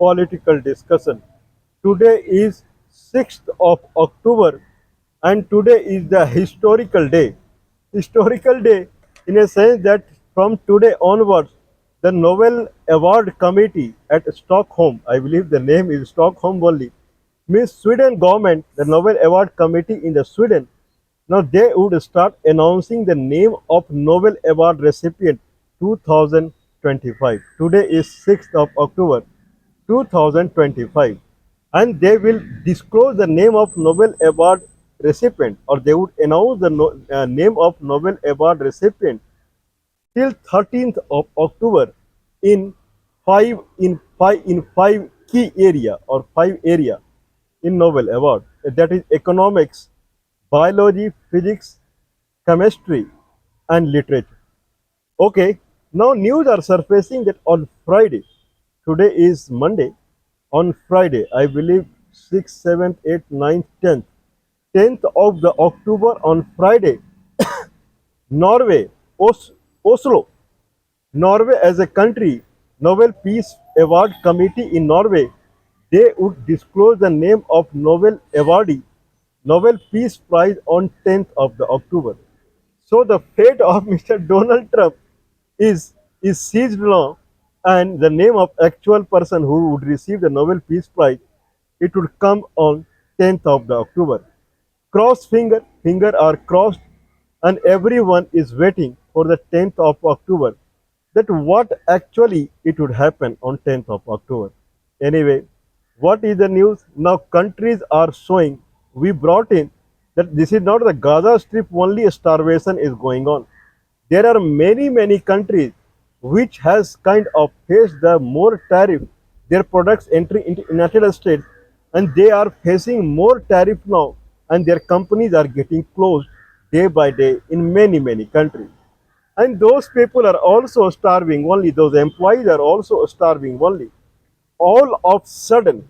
political discussion. Today is 6th of October and today is the historical day. Historical day in a sense that from today onwards, the Nobel Award Committee at Stockholm, I believe the name is Stockholm only, means Sweden government, the Nobel Award Committee in the Sweden, now they would start announcing the name of Nobel Award recipient 2025. Today is 6th of October 2025 and they will disclose the name of Nobel Award recipient or they would announce the name of Nobel Award recipient till 13th of October in five key area or five area in Nobel Award. That is economics, biology, physics, chemistry, and literature. Okay, now news are surfacing that on Friday, today is Monday, on Friday, I believe 6th, 7th, 8th, 9th, 10th, 10th of the October on Friday, Norway, Oslo, Norway as a country, Nobel Peace Award Committee in Norway, they would disclose the name of Nobel awardee, Nobel Peace Prize on 10th of the October. So the fate of Mr. Donald Trump is seized now, and the name of actual person who would receive the Nobel Peace Prize, it would come on 10th of the October. Cross finger are crossed, and everyone is waiting for the 10th of October. That what actually it would happen on 10th of October. Anyway, what is the news? Now countries are showing, we brought in that this is not the Gaza Strip only starvation is going on. There are many countries which has kind of faced the more tariff, their products entry into United States, and they are facing more tariff now, and their companies are getting closed day by day in many countries. And those people are also starving only, those employees are also starving only. All of sudden,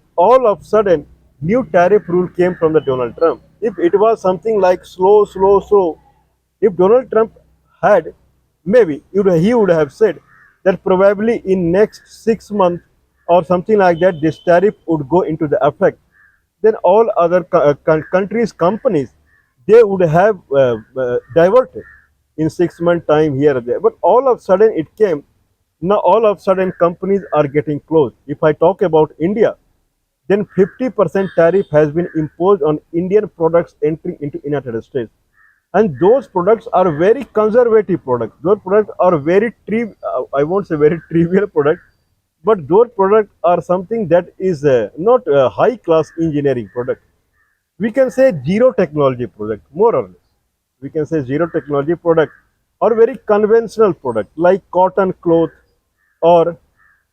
new tariff rule came from the Donald Trump. If it was something like slow, if Donald Trump had, maybe he would have said that probably in next 6 months or something like that, this tariff would go into the effect. Then all other countries, companies, they would have diverted in 6 month time here or there. But all of a sudden it came. Now all of a sudden companies are getting closed. If I talk about India, then 50% tariff has been imposed on Indian products entering into United States. And those products are very conservative products. Those products are I won't say very trivial products, but those products are something that is not a high class engineering product. We can say zero technology product, more or less. We can say zero technology product or very conventional product like cotton cloth or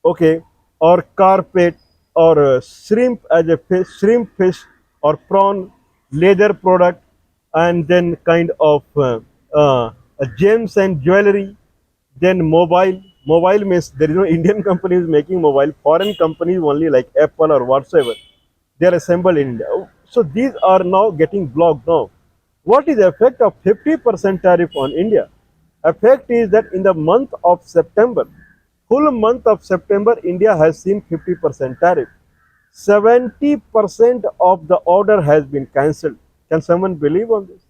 okay or carpet or shrimp as a fish, shrimp fish or prawn, leather product, and then kind of gems and jewelry, then mobile means there is no Indian companies making mobile, foreign companies only like Apple or whatsoever, they are assembled in India. So these are now getting blocked now. What is the effect of 50% tariff on India? Effect is that in the month of September, full month of September, India has seen 50% tariff. 70% of the order has been cancelled. Can someone believe on this?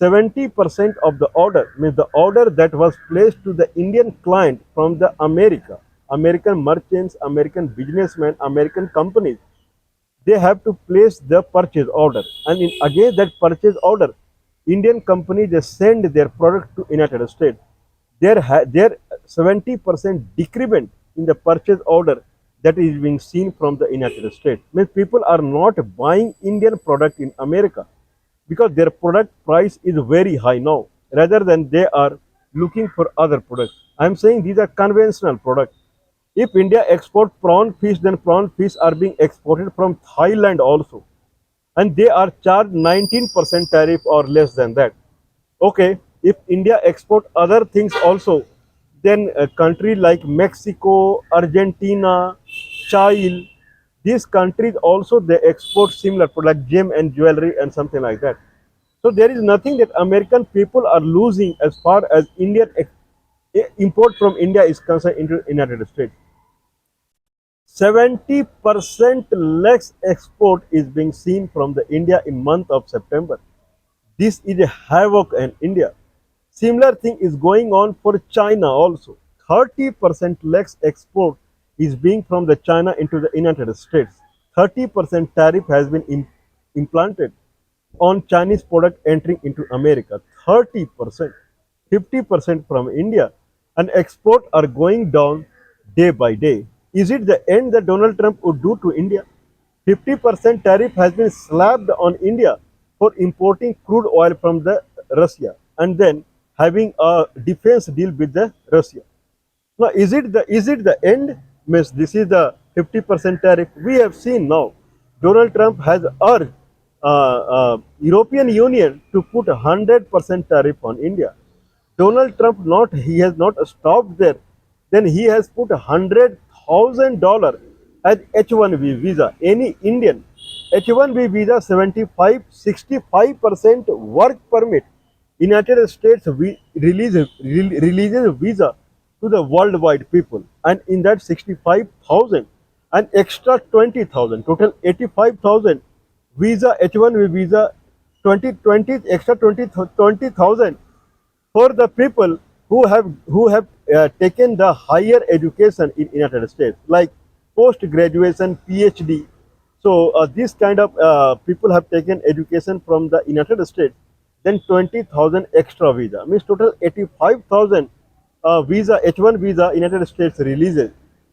70% of the order means the order that was placed to the Indian client from the American merchants, American businessmen, American companies, they have to place the purchase order, and against that purchase order, Indian companies they send their product to United States. Their 70% decrement in the purchase order that is being seen from the United States means people are not buying Indian product in America because their product price is very high now, rather than they are looking for other products. I am saying these are conventional products. If India export prawn fish, then prawn fish are being exported from Thailand also, and they are charged 19% tariff or less than that. Okay, if India export other things also, then a country like Mexico, Argentina, Chile, these countries also they export similar product, gem and jewelry and something like that. So there is nothing that American people are losing as far as import from India is concerned into United States. 70% less export is being seen from the India in month of September. This is a havoc in India. Similar thing is going on for China also. 30% less export is being from the China into the United States. 30% tariff has been implanted on Chinese product entering into America. 30%, 50% from India, and export are going down day by day. Is it the end that Donald Trump would do to India? 50% tariff has been slapped on India for importing crude oil from the Russia and then having a defense deal with the Russia. Now, is it the end? Means this is the 50% tariff. We have seen now. Donald Trump has urged European Union to put 100% tariff on India. Donald Trump not he has not stopped there. Then he has put $100,000 as H1B visa. Any Indian H1B visa 65% work permit. United States releases visa to the worldwide people, and in that 65,000 and extra 20,000, total 85,000 visa H1B visa 2020 extra 20,000 for the people who have taken the higher education in United States, like post graduation, PhD. So this kind of people have taken education from the United States. Then 20,000 extra visa means total 85,000 visa H1 visa United States releases,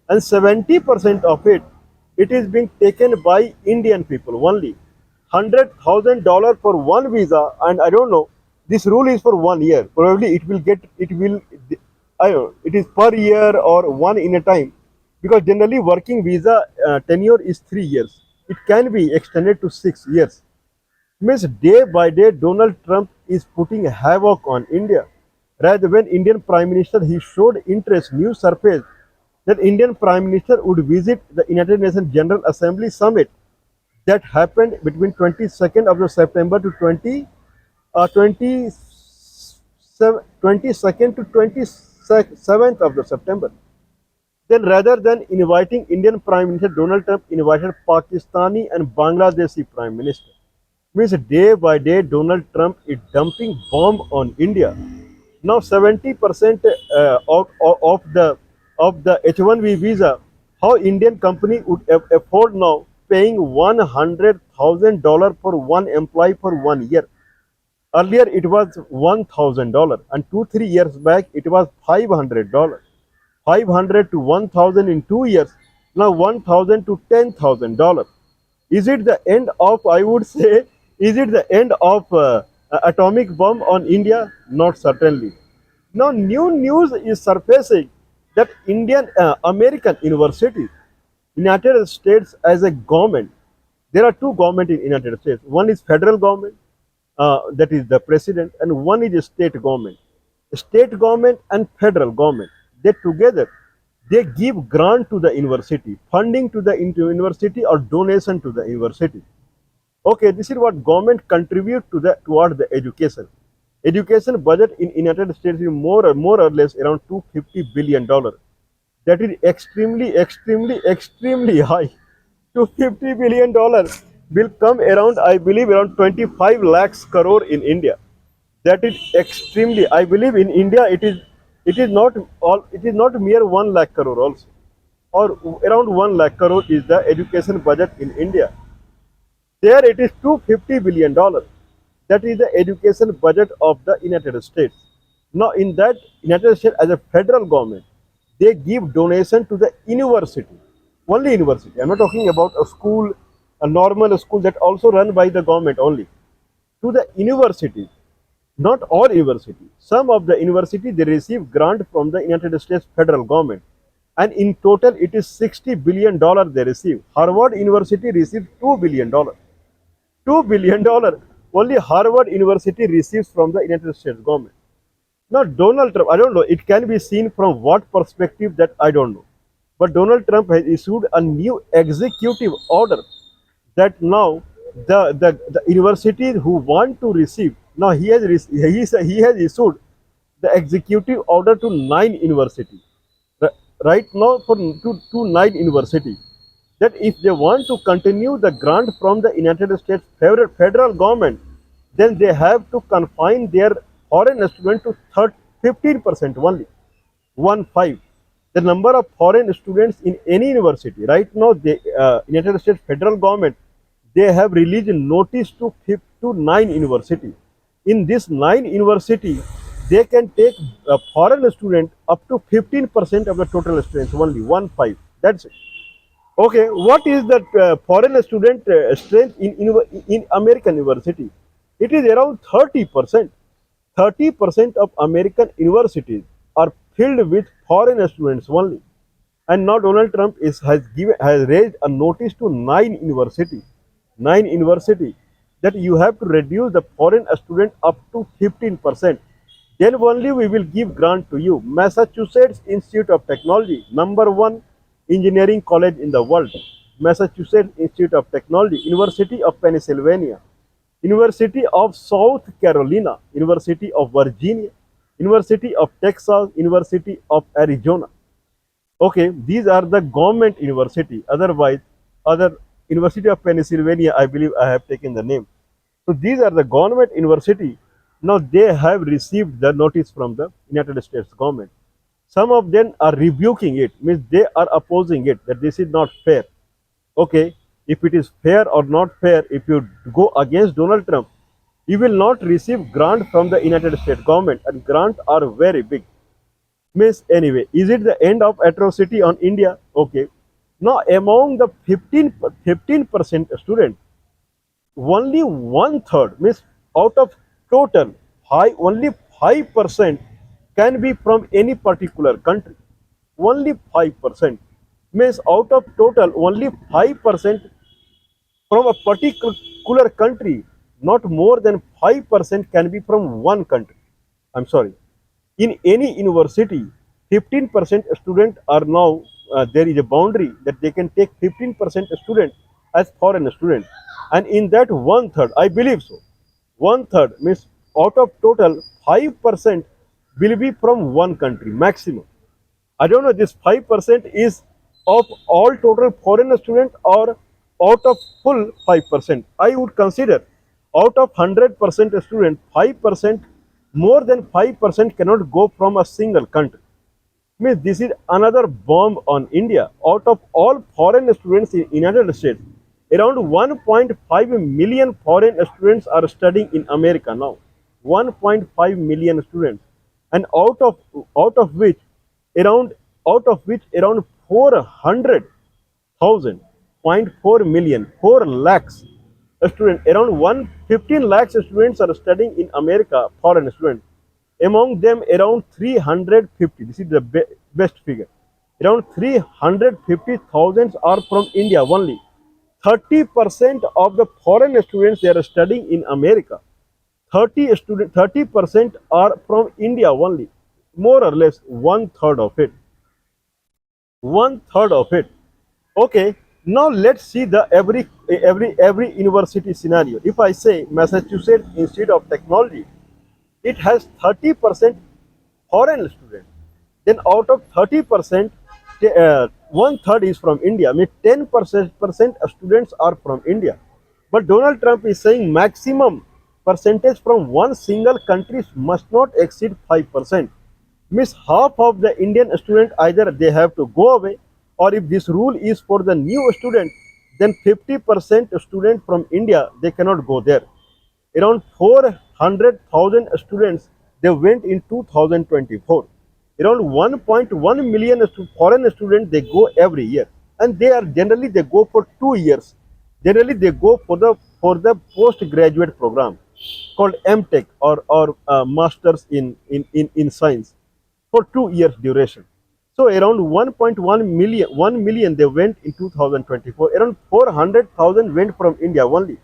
and 70% of it is being taken by Indian people only. $100,000 for one visa, and I don't know. This rule is for 1 year. Probably it will. I don't know. It is per year or one in a time, because generally working visa tenure is 3 years. It can be extended to 6 years. Means day by day Donald Trump is putting havoc on India. Rather, when Indian Prime Minister he showed interest, news surfaced that Indian Prime Minister would visit the United Nations General Assembly summit that happened between 22nd of the September to 22nd to 27th of the September. Then rather than inviting Indian Prime Minister, Donald Trump invited Pakistani and Bangladeshi Prime Minister. Means day by day Donald Trump is dumping bomb on India. Now 70% of the H1B visa, how Indian company would afford now paying $100,000 for one employee for 1 year. Earlier it was $1,000, and 2-3 years back it was $500. 500 to 1,000 in 2 years. Now 1,000 to $10,000. Is it the end of? I would say, is it the end of atomic bomb on India? Not certainly. Now new news is surfacing that Indian American universities, United States as a government, there are two government in United States. One is federal government, that is the president, and one is a state government. State government and federal government, they together they give grant to the university, funding to the university, or donation to the university. Okay, this is what government contribute to the toward the education. Education budget in United States is more or less around $250 billion. That is extremely high. $250 billion will come around, I believe, around 25 lakhs crore in India. That is extremely. I believe in India it is not mere 1 lakh crore also, or around 1 lakh crore is the education budget in India. There it is $250 billion. That is the education budget of the United States. Now in that United States as a federal government, they give donation to the university, only university. I'm not talking about a school, a normal school that also run by the government only. To the universities, not all university. Some of the university they receive grant from the United States federal government, and in total it is $60 billion they receive. Harvard University receives $2 billion. $2 billion only Harvard University receives from the United States government. Now Donald Trump, I don't know, it can be seen from what perspective, that I don't know. But Donald Trump has issued a new executive order that now the universities who want to receive, now he has issued the executive order to 9 universities. Right now for to 9 universities. that if they want to continue the grant from the United States federal government, then they have to confine their foreign student to 15% only, 1 5. The number of foreign students in any university right now, the United States federal government, they have released a notice to 9 universities. In this 9 university, they can take a foreign student up to 15% of the total students only, 1 5. That's it. Okay, what is the foreign student strength in American university? It is around 30%. 30% of American universities are filled with foreign students only. And now Donald Trump has raised a notice to 9 university that you have to reduce the foreign student up to 15%. Then only we will give grant to you. Massachusetts Institute of Technology, number one engineering college in the world. Massachusetts Institute of Technology, University of Pennsylvania, University of South Carolina, University of Virginia, University of Texas, University of Arizona. Okay, these are the government university. Otherwise, other University of Pennsylvania, I believe I have taken the name. So these are the government university. Now they have received the notice from the United States government. Some of them are rebuking it, means they are opposing it, that this is not fair. Okay, if it is fair or not fair, if you go against Donald Trump, you will not receive grant from the United States government, and grants are very big. Means anyway, is it the end of atrocity on India? Okay. Now among the 15% student, only one third, means out of total only 5% can be from any particular country. Only 5%, means out of total only 5% from a particular country. Not more than 5% can be from one country. I'm sorry. In any university, 15% student are now, there is a boundary that they can take 15% student as foreign student. And in that one third, I believe so, one third means out of total 5% will be from one country maximum. I don't know this 5% is of all total foreign student or out of full 5%. I would consider out of 100% student, 5%, more than 5% cannot go from a single country. Means this is another bomb on India. Out of all foreign students in United States, around 1.5 million foreign students are studying in America now. 1.5 million students, and out of which around 400,000, 0.4 million, 4 lakhs students, around 115 lakhs students are studying in America, foreign students. Among them, around 350, this is the best figure, around 350,000 are from India only. 30% of the foreign students they are studying in America. 30% are from India only. More or less one third of it. One third of it. Okay. Now let's see the every university scenario. If I say Massachusetts Institute of Technology, it has 30% foreign students. Then out of 30%, one third is from India. I mean 10% students are from India. But Donald Trump is saying maximum percentage from one single country must not exceed 5%. Means half of the Indian student either they have to go away, or if this rule is for the new student, then 50% student from India they cannot go there. Around 400,000 students they went in 2024. Around 1.1 million foreign students they go every year, and they go for 2 years. Generally they go for the postgraduate program called MTech or masters in science for 2 years duration. So around 1 million they went in 2024. Around 400,000 went from India only.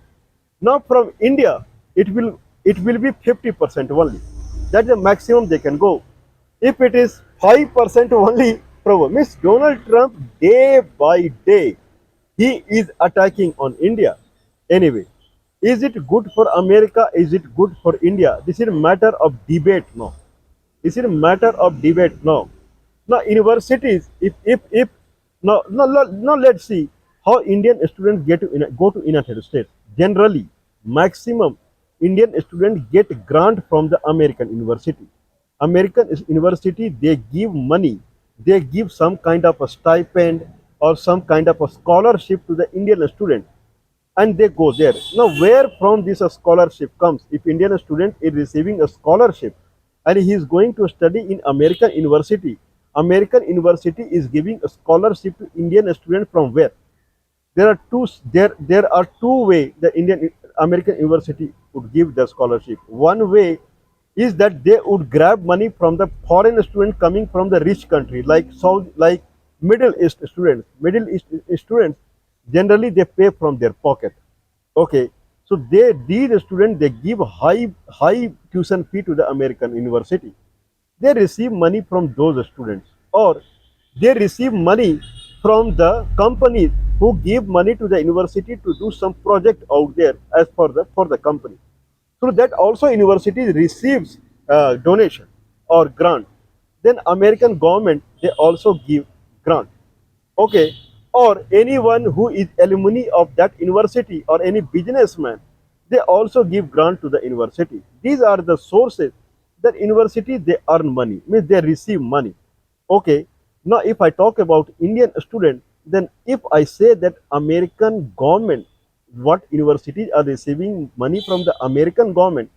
Now from India, it will be 50% only. That's the maximum they can go. If it is 5% only, means Donald Trump day by day he is attacking on India. Anyway, is it good for America? Is it good for India? This is a matter of debate now. This is a matter of debate now. Now universities, if now let's see how Indian students go to United States. Generally, maximum Indian students get grant from the American university. University, they give money, they give some kind of a stipend or some kind of a scholarship to the Indian student, and they go there. Now, where from this scholarship comes? If Indian student is receiving a scholarship and he is going to study in American university is giving a scholarship to Indian student from where? There are two way the Indian American university would give the scholarship. One way is that they would grab money from the foreign student coming from the rich country like South, like Middle East students. Middle East students generally they pay from their pocket. Okay, so these students they give high tuition fee to the American university. They receive money from those students, or they receive money from the companies who give money to the university to do some project out there as for the company. Through that also university receives donation or grant. Then American government they also give grant. Okay, or anyone who is alumni of that university or any businessman, they also give grant to the university. These are the sources that university they earn money, means they receive money. Okay, now if I talk about Indian student, then if I say that American government, what universities are receiving money from the American government,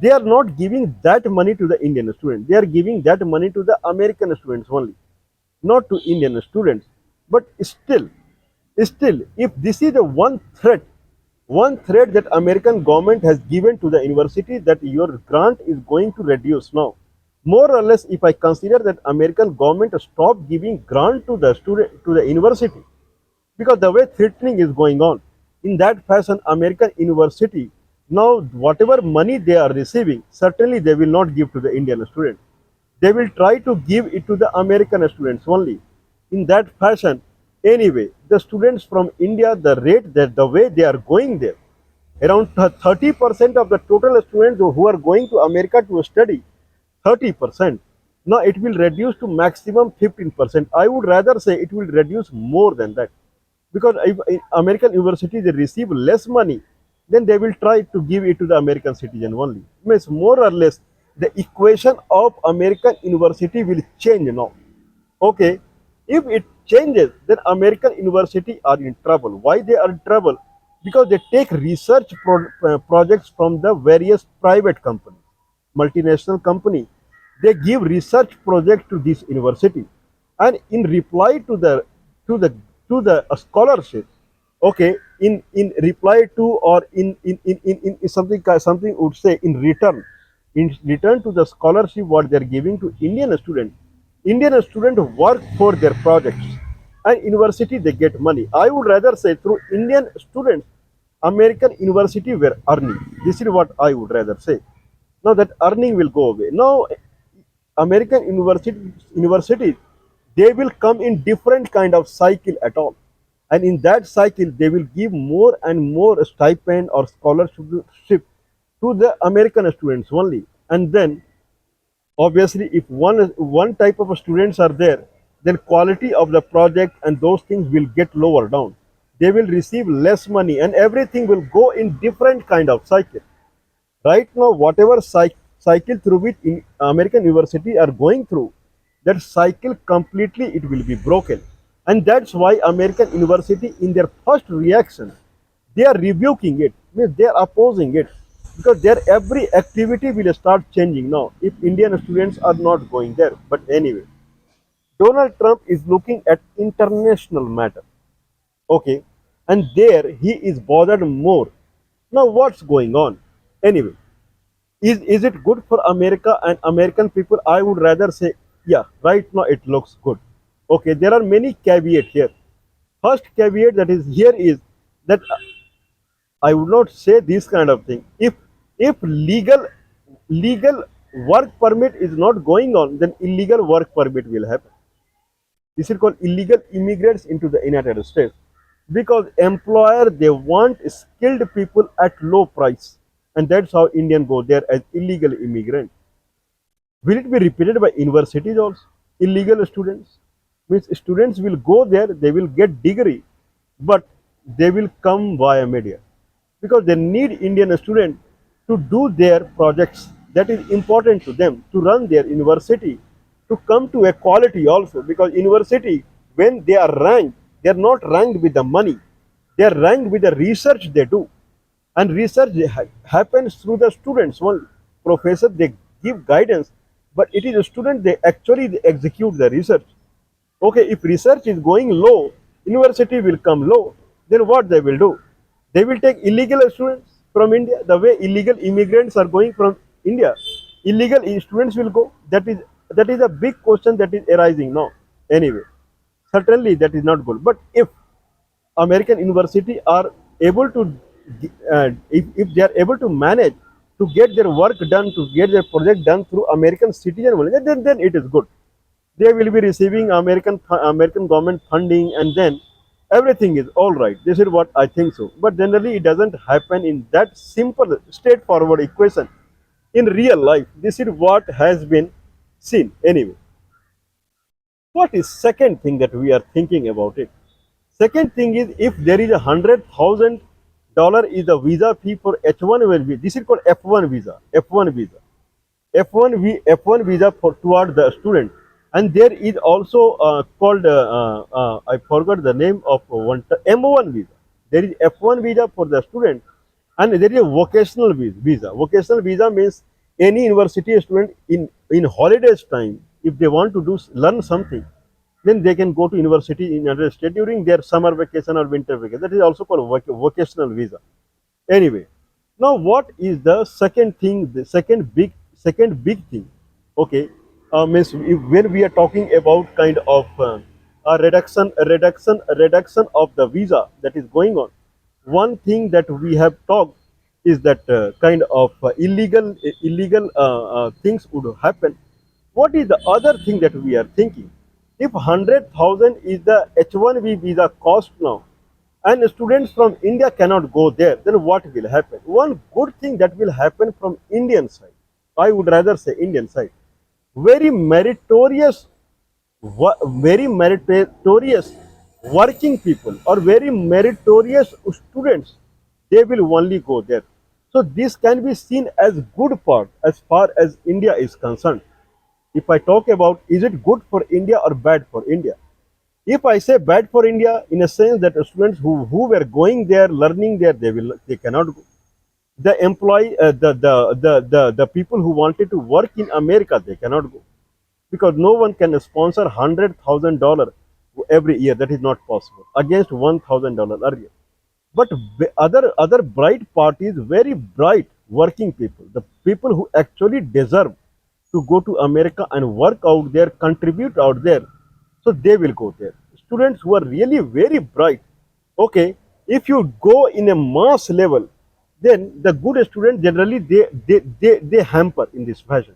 they are not giving that money to the Indian student, they are giving that money to the American students only, not to Indian students. But still, if this is the one threat that American government has given to the university, that your grant is going to reduce now. More or less, if I consider that American government stop giving grant to the student to the university, because the way threatening is going on, in that fashion, American university now whatever money they are receiving, certainly they will not give to the Indian student. They will try to give it to the American students only. In that fashion, anyway, the students from India, the rate that the way they are going there, around 30% of the total students who are going to America to study, 30%. Now it will reduce to maximum 15%. I would rather say it will reduce more than that, because if in American university they receive less money, then they will try to give it to the American citizen only. Means more or less the equation of American university will change now. Okay, if it changes, then American university are in trouble. Why they are in trouble? Because they take research projects from the various private companies, multinational company. They give research project to this university, and in reply to the to the scholarship, okay, in reply to, or in something would say in return to the scholarship what they are giving to Indian student work for their projects, and university they get money. I would rather say through Indian students, American university were earning. This is what I would rather say. Now that earning will go away. Now American universities they will come in different kind of cycle at all, and in that cycle they will give more and more stipend or scholarship to the American students only. And then obviously if one type of students are there, then quality of the project and those things will get lower down. They will receive less money and everything will go in different kind of cycle. Right now whatever cycle through which in American university are going through, that cycle completely it will be broken. And that's why American university in their first reaction they are rebuking it, means they are opposing it, because their every activity will start changing now if Indian students are not going there. But anyway, Donald Trump is looking at international matter. Okay, and there he is bothered more. Now what's going on? Anyway, is it good for America and American people? I would rather say yeah, right now it looks good. Okay, there are many caveat here. First caveat that is here is that I would not say this kind of thing. If legal work permit is not going on, then illegal work permit will happen. This is called illegal immigrants into the United States, because employer they want skilled people at low price, and that's how Indian go there as illegal immigrant. Will it be repeated by universities also? Illegal students, means students will go there, they will get degree, but they will come via media because they need Indian students to do their projects that is important to them, to run their university, to come to equality also, because university, when they are ranked, they are not ranked with the money, they are ranked with the research they do, and research happens through the students. One professor, they give guidance, but it is a student, they actually they execute the research. Okay, if research is going low, university will come low. Then what they will do? They will take illegal students from India, the way illegal immigrants are going from India. Illegal students will go. That is a big question that is arising now. Anyway, certainly that is not good. But if American university are able to, if they are able to manage to get their work done, to get their project done through American citizen, then it is good. They will be receiving American government funding, and then everything is all right. This is what I think so. But generally, it doesn't happen in that simple, straightforward equation. In real life, this is what has been seen. Anyway, what is second thing that we are thinking about it? Second thing is, if there is $100,000 is the visa fee for H1 visa. This is called F1 visa. F1 visa. F1 visa for toward the student, and there is also called I forgot the name of one M1 visa. There is F1 visa for the student, and there is a vocational visa. Vocational visa means any university student in holidays time, if they want to learn something, then they can go to university in United States during their summer vacation or winter vacation. That is also called vocational visa. Anyway, now what is the second thing? The second big thing. Okay, means when we are talking about kind of a reduction of the visa that is going on. One thing that we have talked is that kind of illegal things would happen. What is the other thing that we are thinking? If 100,000 is the H1B visa cost now, and students from India cannot go there, then what will happen? One good thing that will happen from Indian side, I would rather say Indian side, very meritorious, very meritorious working people or very meritorious students, they will only go there. So this can be seen as good part as far as India is concerned. If I talk about is it good for India or bad for India? If I say bad for India, in a sense that students who were going there, learning there, they cannot go. The employee, the people who wanted to work in America, they cannot go because no one can sponsor $100,000 every year. That is not possible against $1,000 earlier. But other bright parties, very bright working people, the people who actually deserve to go to America and work out there, contribute out there, so they will go there. Students who are really very bright, okay, if you go in a mass level, then the good students generally they hamper in this fashion.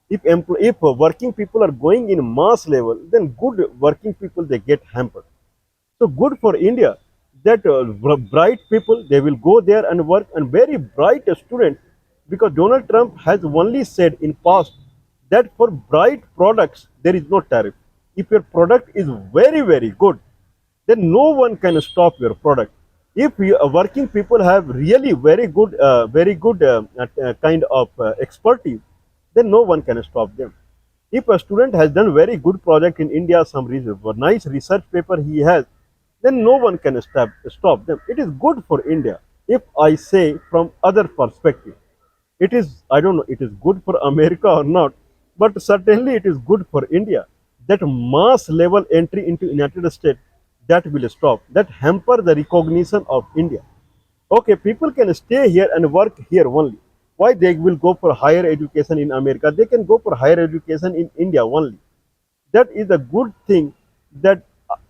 If working people are going in mass level, then good working people they get hampered. So good for India that bright people they will go there and work, and very bright students, because Donald Trump has only said in past that for bright products there is no tariff. If your product is very good, then no one can stop your product. If working people have really very good kind of expertise, then no one can stop them. If a student has done very good project in India, some reason, nice research paper he has, then no one can stop them. It is good for India. If I say from other perspective, it is, I don't know, it is good for America or not, but certainly it is good for India. That mass level entry into United States, that will stop. That hamper the recognition of India. Okay, people can stay here and work here only. Why they will go for higher education in America? They can go for higher education in India only. That is a good thing that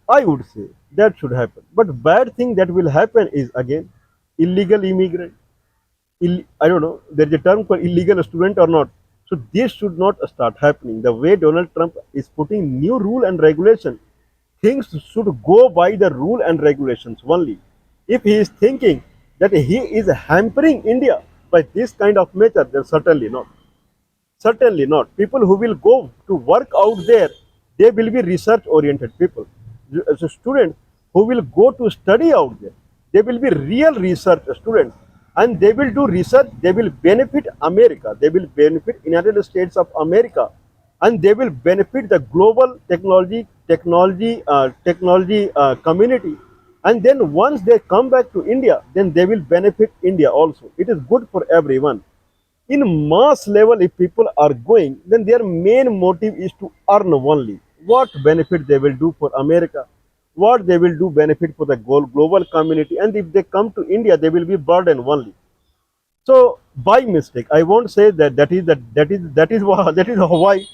I would say that should happen. But bad thing that will happen is again illegal immigrant. I don't know, there is a term for illegal student or not. So this should not start happening. The way Donald Trump is putting new rule and regulation, things should go by the rule and regulations only. If he is thinking that he is hampering India by this kind of measure, then certainly not. Certainly not. People who will go to work out there, they will be research oriented people. As a student, who will go to study out there. They will be real research students, and they will do research. They will benefit America. They will benefit United States of America, and they will benefit the global technology community. And then once they come back to India, then they will benefit India also. It is good for everyone. In mass level, if people are going, then their main motive is to earn only. What benefit they will do for America, what they will do benefit for the global community, and if they come to India, they will be burden only. So by mistake, I won't say that that is why that is why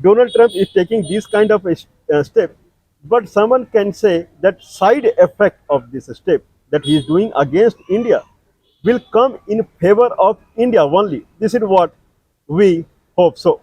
Donald Trump is taking this kind of a step. But someone can say that side effect of this step that he is doing against India will come in favor of India only. This is what we hope so.